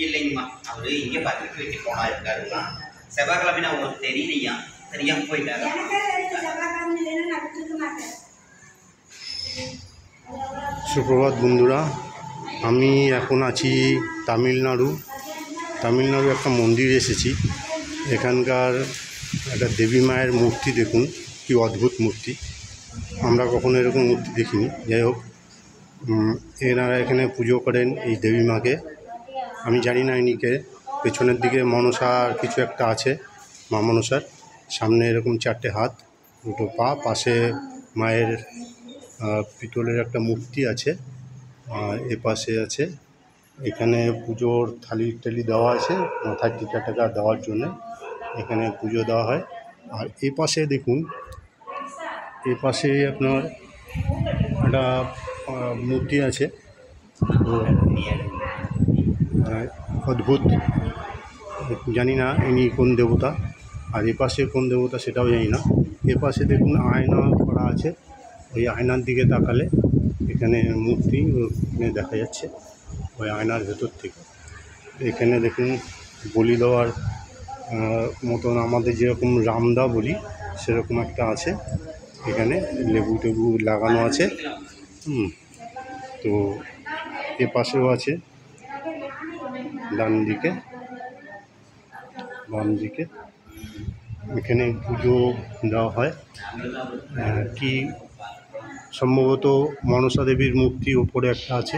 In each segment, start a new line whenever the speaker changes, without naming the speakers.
இல்லைங்கம்மா, அவரு இங்கே பத்திரிக்கை வைக்க போனா இருக்காருங்களா? செவ்வாய்க்கிழமை நான் உங்களுக்கு தெரியலையா, தெரியாம போயிட்டாரு.
সুপ্রভাত বন্ধুরা, আমি এখন আছি তামিলনাড়ু একটা মন্দির এসেছি। এখানকার একটা দেবী মায়ের মূর্তি দেখুন, কি অদ্ভুত মূর্তি, আমরা কখনো এরকম মূর্তি দেখিনি। যাই হোক, এনারা এখানে পুজো করেন এই দেবী মাকে। আমি জানি না ইনিকে। পেছনের দিকে মনসার কিছু একটা আছে, মা মনসার সামনে এরকম 4টে হাত, 2টো পা, পাশে মায়ের পিতলের একটা মূর্তি আছে, এ পাশে আছে। এখানে পুজোর থালি টালি দেওয়া আছে, মাথায় টিকা টাকা দেওয়ার জন্য এখানে পুজো দেওয়া হয়। আর এ পাশে দেখুন, এ পাশে আপনার একটা মূর্তি আছে, অদ্ভুত, জানি না ইনি কোন দেবতা, আর এ পাশে কোন দেবতা সেটাও জানি না। এ পাশে দেখুন আয়না করা আছে, ওই আয়নার দিকে তাকালে এখানে মূর্তি দেখা যাচ্ছে ওই আয়নার ভেতর থেকে। এখানে দেখুন বলি দেওয়ার মতন আমাদের যেরকম রামদা বলি সেরকম একটা আছে, এখানে লেবু টেবু লাগানো আছে। তো এ পাশেও আছে, ডান দিকে বাম দিকে এখানে পুজো দেওয়া হয়। কি সম্ভবত মনসা দেবীর মূর্তি ওপরে একটা আছে,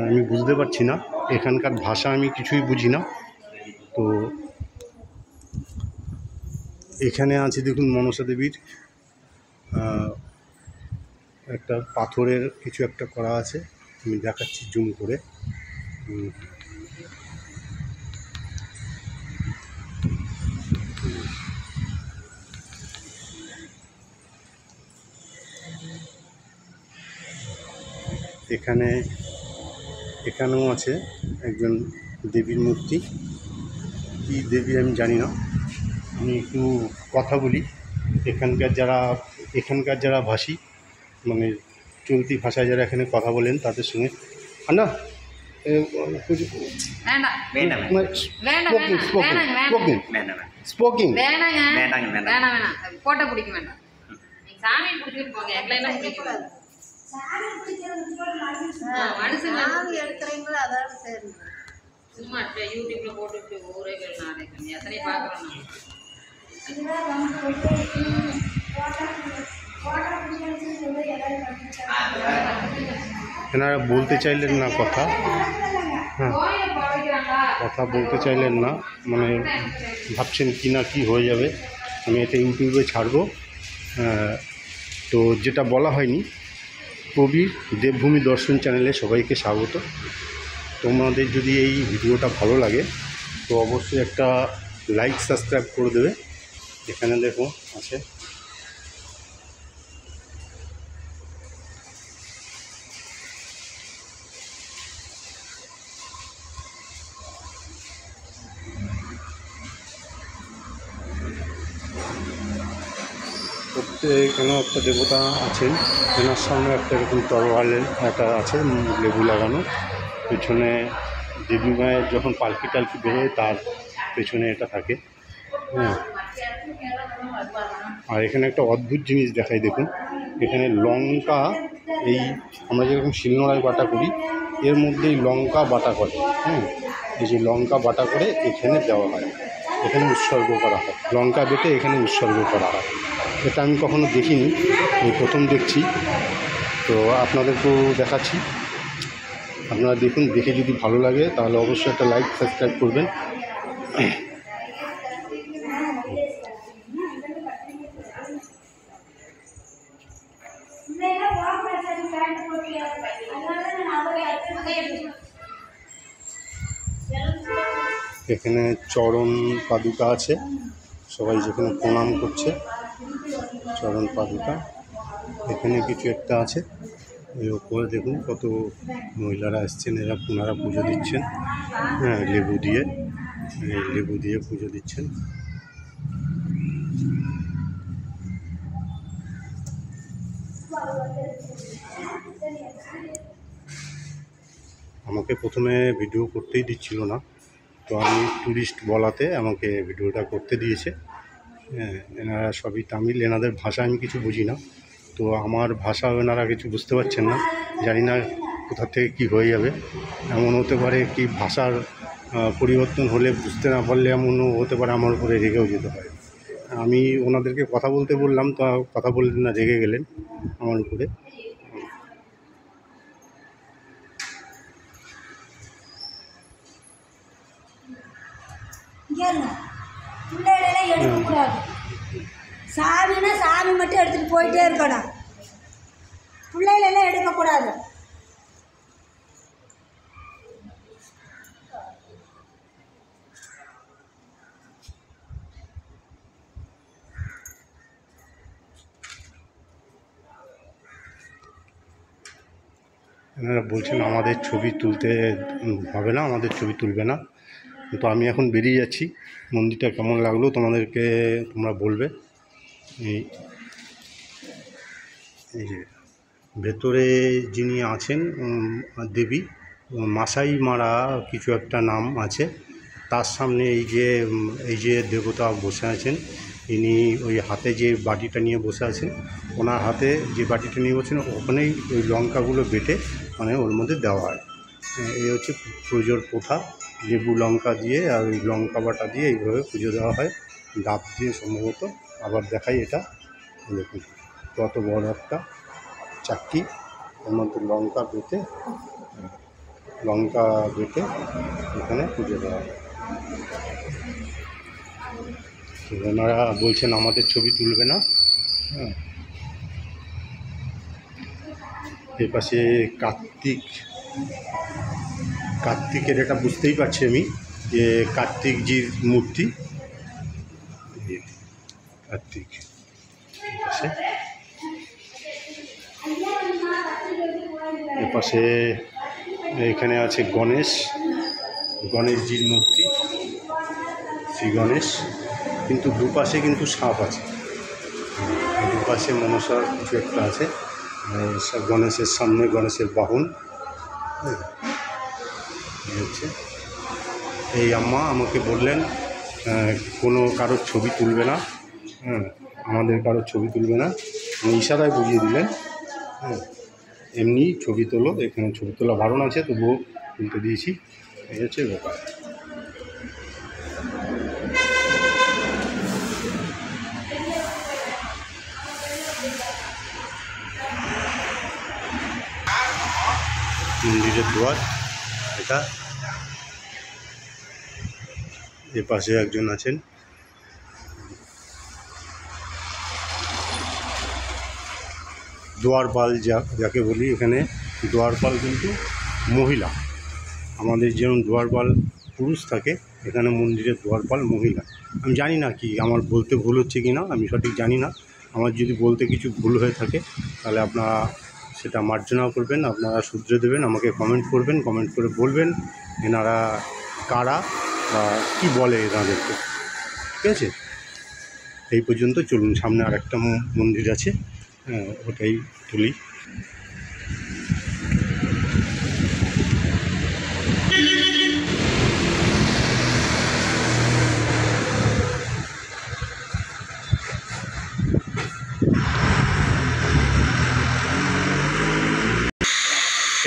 আমি বুঝতে পারছি না, এখানকার ভাষা আমি কিছুই বুঝি না। তো এখানে আছে দেখুন মনসা দেবীর একটা পাথরের কিছু একটা করা আছে, আমি দেখাচ্ছি জুম করে। এখানেও আছে একজন দেবীর মূর্তি, কি দেবী আমি জানি না। আমি একটু কথা বলি, এখানকার যারা ভাষী, মানে চলতি ভাষায় যারা এখানে কথা বলেন তাদের সঙ্গে। না ஸ்போக்கிங்
போட்டோ பிடிக்க வேண்டாம், சாமி பிடிச்சிட்டு போங்க, எல்லாம் பிடிக்க வேண்டாம். எடுக்கிறீங்களா அதாவது சரி, சும்மா யூடியூப்ல போட்டுட்டு ஊரேகள் நாடகம் எத்தனை பார்க்குறோம்.
এনারা বলতে চাইলেন না কথা, হ্যাঁ কথা বলতে চাইলেন না, মানে ভাবছেন কি না কি হয়ে যাবে। আমি এটা ইউটিউবে ছাড়বো। তো যেটা বলা হয়নি, কবির দেবভূমি দর্শন চ্যানেলে সবাইকে স্বাগত। তোমাদের যদি এই ভিডিওটা ভালো লাগে তো অবশ্যই একটা লাইক সাবস্ক্রাইব করে দেবে। এখানে দেখো আছে, এখানেও একটা দেবতা আছেন, এনার সামনে একটা এরকম তরোয়ালের একটা আছে, লেবু লাগানো। পেছনে দেবী মায়ের যখন পালকি টালকি বেরোয় তার পেছনে এটা থাকে। হ্যাঁ, আর এখানে একটা অদ্ভুত জিনিস দেখাই, দেখুন এখানে লঙ্কা, এই আমরা যেরকম শিলনোড়ায় বাটা করি এর মধ্যেই লঙ্কা বাটা করে। হ্যাঁ, এই যে লঙ্কা বাটা করে এখানে দেওয়া হয়, এখানে উৎসর্গ করা হয়, লঙ্কা বেটে এখানে উৎসর্গ করা হয়। এটা আমি কখনো দেখিনি, আমি প্রথম দেখছি, তো আপনাদেরকেও দেখাচ্ছি। আপনারা দেখুন, দেখে যদি ভালো লাগে তাহলে অবশ্যই একটা লাইক সাবস্ক্রাইব করবেন। এখানে চরণ পাদুকা আছে, সবাই যেখানে প্রণাম করছে, চরণ পাদুকা। এখানে কিছু একটা আছে। এই ওপরে দেখুন কত মহিলারা এসছেন, ওনারা পুজো দিচ্ছেন। হ্যাঁ, লেবু দিয়ে পুজো দিচ্ছেন। আমাকে প্রথমে ভিডিও করতেই দিচ্ছিল না, তো আমি ট্যুরিস্ট বলাতে আমাকে ভিডিওটা করতে দিয়েছে। হ্যাঁ, এনারা সবই তামিল, এনাদের ভাষা আমি কিছু বুঝি না, তো আমার ভাষা এনারা কিছু বুঝতে পারছেন না। জানি না কোথা থেকে কী হয়ে যাবে, এমন হতে পারে কি ভাষার পরিবর্তন হলে বুঝতে না পারলে এমনও হতে পারে আমার উপরে রেগেও যেতে পারে। আমি ওনাদেরকে কথা বলতে বললাম, তো কথা বললেন না, রেগে গেলেন আমার উপরে।
பிள்ளைகளெல்லாம் எடுக்கக்கூடாது. சாமின்னா சாமி மட்டும் எடுத்துகிட்டு போயிட்டே இருக்கணும். பிள்ளைகளெல்லாம் எடுக்கக்கூடாது.
এনারা বলছেন আমাদের ছবি তুলতে হবে না, আমাদের ছবি তুলবে না। তো আমি এখন বেরিয়ে যাচ্ছি। মন্দিরটা কেমন লাগলো তোমাদেরকে তোমরা বলবে। এই যে ভেতরে যিনি আছেন দেবী, মাসাই মারা কিছু একটা নাম আছে, তার সামনে এই যে দেবতা বসে আছেন, ইনি ওই হাতে যে বাটিটা নিয়ে বসে আছেন, ওনার হাতে যে বাটিটা নিয়ে বসেন ওখানেই ওই লঙ্কাগুলো বেটে মানে ওর মধ্যে দেওয়া হয়। এই হচ্ছে পুজোর প্রথা। লেবু লঙ্কা দিয়ে আর ওই লঙ্কা বাটা দিয়ে এইভাবে পুজো দেওয়া হয়, ডাব দিয়ে সম্ভবত। আবার দেখাই এটা, দেখুন কত বড় একটা চাকতি, ওর মধ্যে লঙ্কা বেটে এখানে পুজো দেওয়া হয়। তো ওনারা বলছেন আমাদের ছবি তুলবে না। হ্যাঁ, এর পাশে কার্তিকের এটা বুঝতেই পারছি আমি যে কার্তিকজির মূর্তি। কার্তিক এপাশে এখানে আছে গণেশজির মূর্তি, শ্রী গণেশ। কিন্তু দুপাশে কিন্তু সাপ আছে, দুপাশে মনসার কিছু একটা আছে। গণেশের সামনে গণেশের বাহন হচ্ছে। এই আম্মা আমাকে বললেন কোনো কারোর ছবি তুলবে না, হ্যাঁ, আমাদের কারোর ছবি তুলবে না, ইশারায় বুঝিয়ে দিলেন। হ্যাঁ, এমনি ছবি তোলো, এখানে ছবি তোলা বারণ আছে, তবুও তুলতে দিয়েছি। এই হচ্ছে ব্যাপার। মন্দিরের দুয়ার এটা, এ পাশে একজন আছেন। দুয়ারপাল যাকে বলি, এখানে দুয়ারপাল কিন্তু মহিলা। আমাদের যেমন দুয়ারপাল পুরুষ থাকে, এখানে মন্দিরের দুয়ারপাল মহিলা। আমি জানি না কি আমার বলতে ভুল হচ্ছে কি না, আমি সঠিক জানি না। আমার যদি বলতে কিছু ভুল হয়ে থাকে তাহলে আপনারা সেটা মার্জনা করবেন, আপনারা শুধরে দেবেন, আমাকে কমেন্ট করবেন, কমেন্ট করে বলবেন এনারা কারা বা কী বলে এনাদেরকে। ঠিক আছে, এই পর্যন্ত। চলুন, সামনে আর একটা মন্দির আছে, হ্যাঁ, ওটাই তুলি।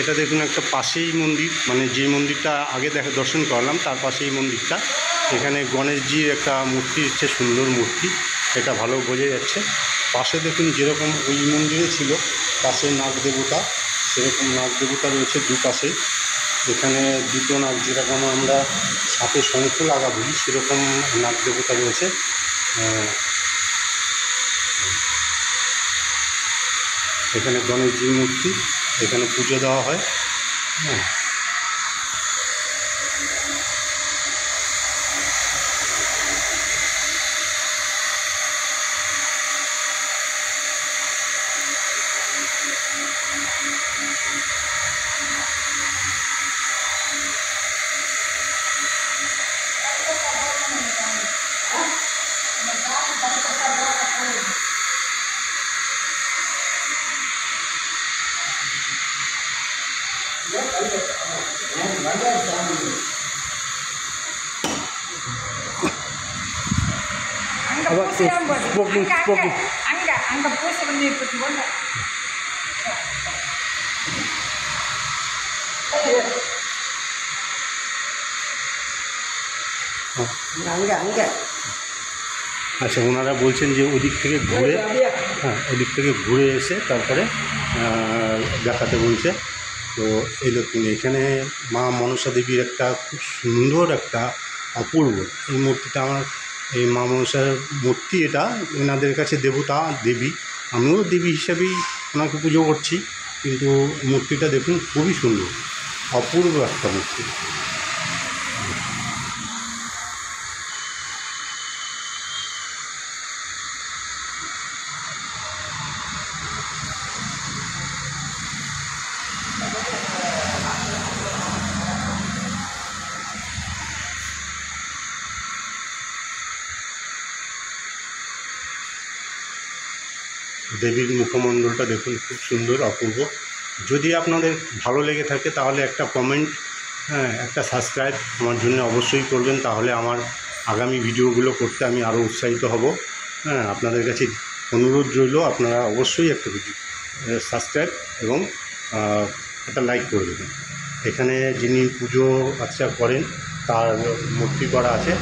এটা দেখুন একটা পাশেই মন্দির, মানে যে মন্দিরটা আগে দর্শন করলাম তার পাশেই মন্দিরটা। এখানে গণেশজির একটা মূর্তি হচ্ছে, সুন্দর মূর্তি, এটা ভালো বোঝা যাচ্ছে। পাশে দেখুন যেরকম ওই মন্দিরে ছিল পাশে নাগ দেবতা, সেরকম নাগ দেবতা রয়েছে দুপাশে। এখানে দুটো নাগ, যেরকম আমরা সাপে শঙ্খ লাগা বলি, সেরকম নাগ দেবতা রয়েছে। এখানে গণেশজির মূর্তি, এখানে পুজো দেওয়া হয়। হ্যাঁ,
அங்கே பூசை பண்ணி போட்டு
அங்கே அங்கே
আচ্ছা, ওনারা বলছেন যে ওদিক থেকে ঘুরে, হ্যাঁ ওদিক থেকে ঘুরে এসে তারপরে দেখাতে বলছে। তো এই দেখুন এখানে মা মনসা দেবীর একটা খুব সুন্দর একটা অপূর্ব এই মূর্তিটা, আমার এই মা মনসার মূর্তি, এটা এনাদের কাছে দেবতা দেবী, আমিও দেবী হিসাবেই ওনাকে পুজো করছি, কিন্তু মূর্তিটা দেখুন খুবই সুন্দর, অপূর্ব একটা মূর্তি। দেবীর মুখমণ্ডলটা দেখুন খুব সুন্দর, অপূর্ব। যদি আপনাদের ভালো লেগে থাকে তাহলে একটা কমেন্ট, হ্যাঁ একটা সাবস্ক্রাইব আমার জন্য অবশ্যই করবেন, তাহলে আমার আগামী ভিডিওগুলো করতে আমি আরও উৎসাহিত হব। হ্যাঁ, আপনাদের কাছে অনুরোধ রইল, আপনারা অবশ্যই একটা ভিডিও সাবস্ক্রাইব এবং একটা লাইক করে দেবেন। এখানে যিনি পুজো আচ্ছা করেন তার মূর্তি করা আছে,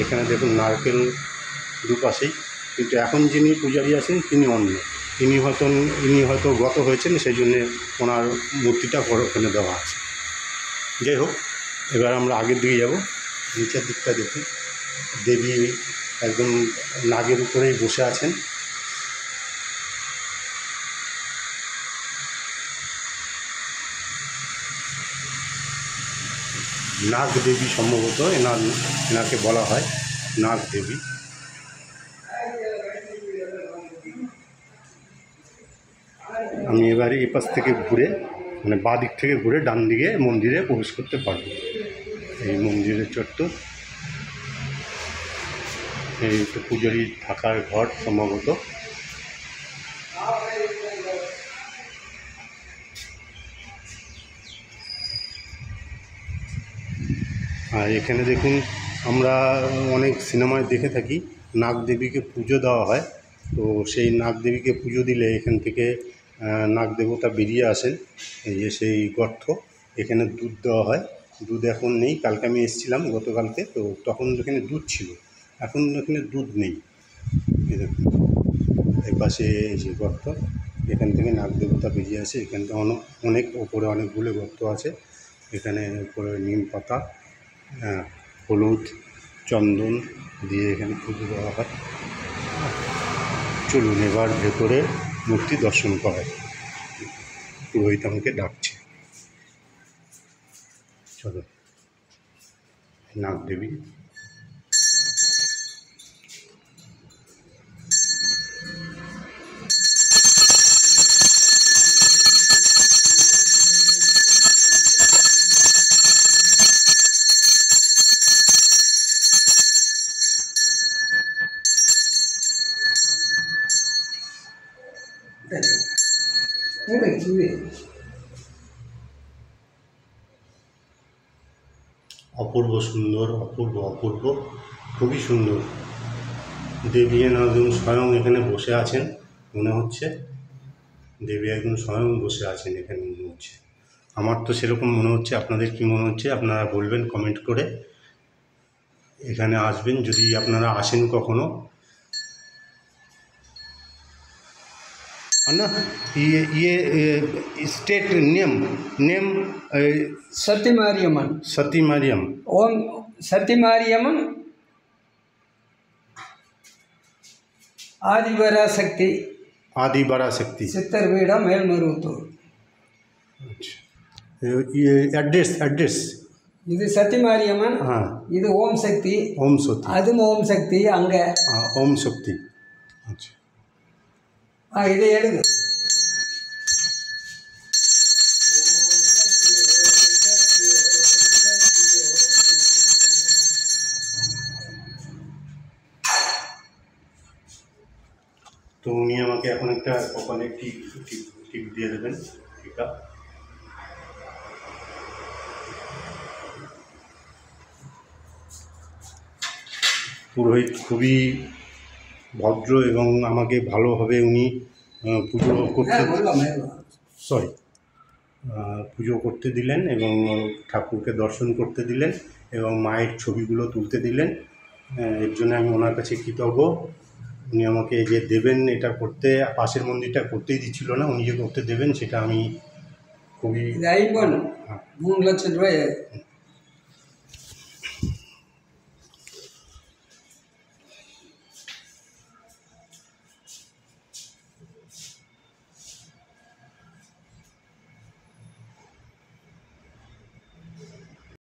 এখানে দেখুন নারকেল দুপাশেই, কিন্তু এখন যিনি পূজারী আছেন তিনি অন্য, ইনি হয়তো গত হয়েছেন, সেই জন্যে ওনার মূর্তিটা ওখানে দেওয়া আছে। যাই হোক, এবার আমরা আগের দিকে যাব। নিচের দিকটা দেখি, দেবী একদম নাগের উপরেই বসে আছেন। নাগ দেবী সম্ভবত এনাকে বলা হয় নাগ দেবী। আমি এবারে এই পাশ থেকে ঘুরে, মানে বাঁ দিক থেকে ঘুরে ডান দিকে মন্দিরে প্রবেশ করতে পারব। এই মন্দিরের চত্বর, এই তো পূজারীর থাকার ঘর সম্ভবত। আর এখানে দেখুন, আমরা অনেক সিনেমায় দেখে থাকি নাগদেবীকে পুজো দেওয়া হয়, তো সেই নাগদেবীকে পুজো দিলে এখান থেকে নাগদেবতা বেরিয়ে আসেন, এই যে সেই গর্ত, এখানে দুধ দেওয়া হয়। দুধ এখন নেই, কালকে আমি এসেছিলাম গতকালকে, তো তখন এখানে দুধ ছিল, এখন এখানে দুধ নেই। এই দেখুন এই পাশে এই যে গর্ত, এখান থেকে নাগদেবতা বেরিয়ে আসে। এখানটা অনেক ওপরে অনেকগুলো গর্ত আছে, এখানে উপরে নিম পাতা, হলুদ চন্দন দিয়ে এখানে পুজো দেওয়া হয়। চলুন এবার ভেতরে মূর্তি দর্শন করায়, পুরোহিত আমাকে ডাকছে। চলো, নাগদেবী। অপূর্ব সুন্দর, অপূর্ব খুবই সুন্দর। দেবী একদম স্বয়ং এখানে বসে আছেন মনে হচ্ছে, দেবী একদম স্বয়ং বসে আছেন এখানে মনে হচ্ছে। আমার তো সেরকম মনে হচ্ছে, আপনাদের কি মনে হচ্ছে আপনারা বলবেন কমেন্ট করে। এখানে আসবেন যদি আপনারা আসেন কখনো। है ना, ये स्टेट नेम
सती मारियம்மன்
सती मारियम,
ஓம் சத்தி மாரியம்மன் ஆதிபராசக்தி
आदि पराशक्ति।
சித்தர் பீடம் மேல்மருவத்தூர்.
अच्छा, ये एड्रेस
இது சத்தி மாரியம்மன்,
हाँ,
இது ஓம் சக்தி,
ओम शक्ति,
அதுவும் ஓம் சக்தி அங்கே.
ओम शक्ति। अच्छा,
இதை எழுது.
তো উনি আমাকে এখন একটা কপালে টিপ দিয়ে দেবেন, টিকা। পুরোহিত খুবই ভদ্র এবং আমাকে ভালোভাবে উনি পুজো করতে সরি পুজো করতে দিলেন এবং ঠাকুরকে দর্শন করতে দিলেন এবং মায়ের ছবিগুলো তুলতে দিলেন। এর জন্য আমি ওনার কাছে কৃতজ্ঞ। উনি আমাকে যে দেবেন এটা করতে, পাশের মন্দিরটা করতেই দিচ্ছিল না, উনি যে করতে দেবেন সেটা আমি খুবই
ఇది అయిపోను 3 లక్షల రూపాయలు